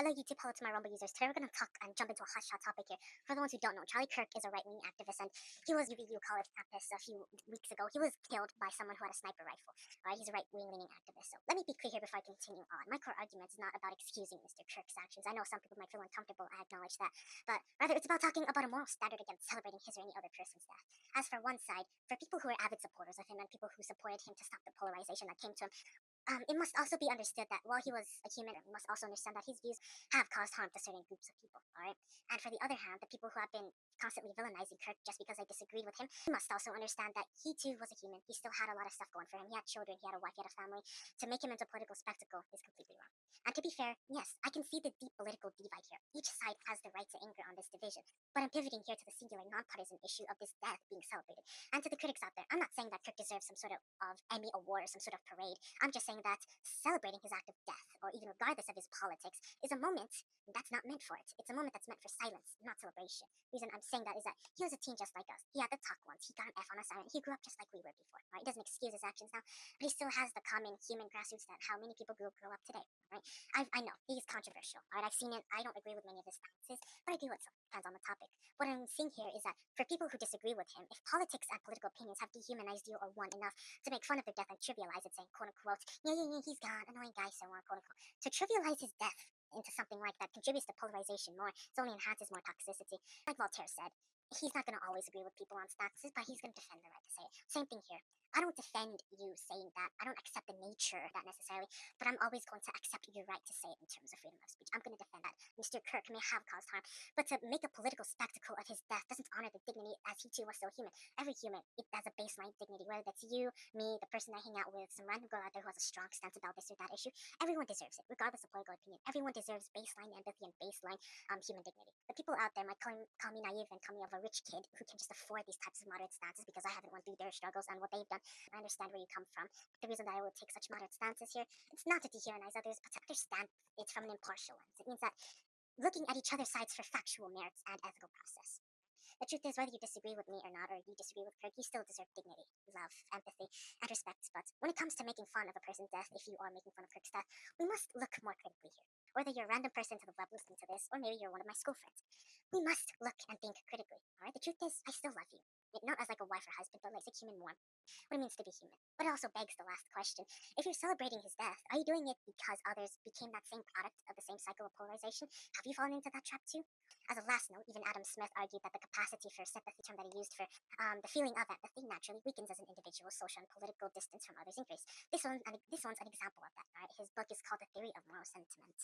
Hello, YouTube. Hello to my Rumble users. Today we're going to talk and jump into a hotshot topic here. For the ones who don't know, Charlie Kirk is a right-wing activist, and he was UVU college campus a few weeks ago. He was killed by someone who had a sniper rifle. Alright, he's a right-wing leaning activist. So let me be clear here before I continue on. My core argument is not about excusing Mr. Kirk's actions. I know some people might feel uncomfortable. I acknowledge that, but rather it's about talking about a moral standard against celebrating his or any other person's death. As for one side, for people who are avid supporters of him and people who supported him to stop the polarization that came to him, it must also be understood that while he was a human, we must also understand that his views have caused harm to certain groups of people, alright? And for the other hand, the people who have been constantly villainizing Kirk just because they disagreed with him, we must also understand that he too was a human. He still had a lot of stuff going for him. He had children, he had a wife, he had a family. To make him into a political spectacle is completely wrong. And to be fair, yes, I can see the deep political divide here. Each side has the right to anger on this division. But I'm pivoting here to the singular, non-partisan issue of this death being celebrated. And to the critics out there, I'm not saying that Kirk deserves some sort of Emmy award or some sort of parade. I'm just saying that celebrating his act of death, or even regardless of his politics, is a moment that's not meant for it. It's a moment that's meant for silence, not celebration. The reason I'm saying that is that he was a teen just like us. He had the talk once. He got an F on assignment. He grew up just like we were before. Right? It doesn't excuse his actions now, but he still has the common human grassroots that how many people grow up today. Right? I know he's controversial. Right? I've seen it. I don't agree with many of his stances, but I do. It depends on the topic. What I'm saying here is that for people who disagree with him, if politics and political opinions have dehumanized you or one enough to make fun of their death and trivialize it, saying quote unquote, yeah, he's gone, annoying guy, so on, quote unquote, to trivialize his death into something like that contributes to polarization more. It only enhances more toxicity. Like Voltaire said, he's not going to always agree with people on stances, but he's going to defend the right to say it. Same thing here. I don't defend you saying that. I don't accept the nature of that necessarily, but I'm always going to accept your right to say it in terms of freedom of speech. I'm going to defend that. Mr. Kirk may have caused harm, but to make a political spectacle of his death doesn't honor the dignity as he too was still human. Every human, it has a baseline dignity, whether that's you, me, the person I hang out with, some random girl out there who has a strong stance about this or that issue. Everyone deserves it, regardless of political opinion. Everyone deserves baseline empathy and baseline human dignity. The people out there might call me naive and call me of a rich kid who can just afford these types of moderate stances because I haven't went through their struggles and what they've done. I understand where you come from. The reason that I will take such moderate stances here, it's not to dehumanize others, but to understand it from an impartial lens. It means that looking at each other's sides for factual merits and ethical process. The truth is, whether you disagree with me or not, or you disagree with Kirk, you still deserve dignity, love, empathy, and respect. But when it comes to making fun of a person's death, if you are making fun of Kirk's death, we must look more critically here. Whether you're a random person to the web listening to this, or maybe you're one of my school friends, we must look and think critically. Alright, the truth is, I still love you. Not as like a wife or husband, but like a human warmth. What it means to be human. But it also begs the last question. If you're celebrating his death, are you doing it because others became that same product of the same cycle of polarization? Have you fallen into that trap too? As a last note, even Adam Smith argued that the capacity for sympathy, term that he used for the feeling of empathy, naturally weakens as an individual's social and political distance from others increase. This one's an example of that. Right? His book is called The Theory of Moral Sentiment.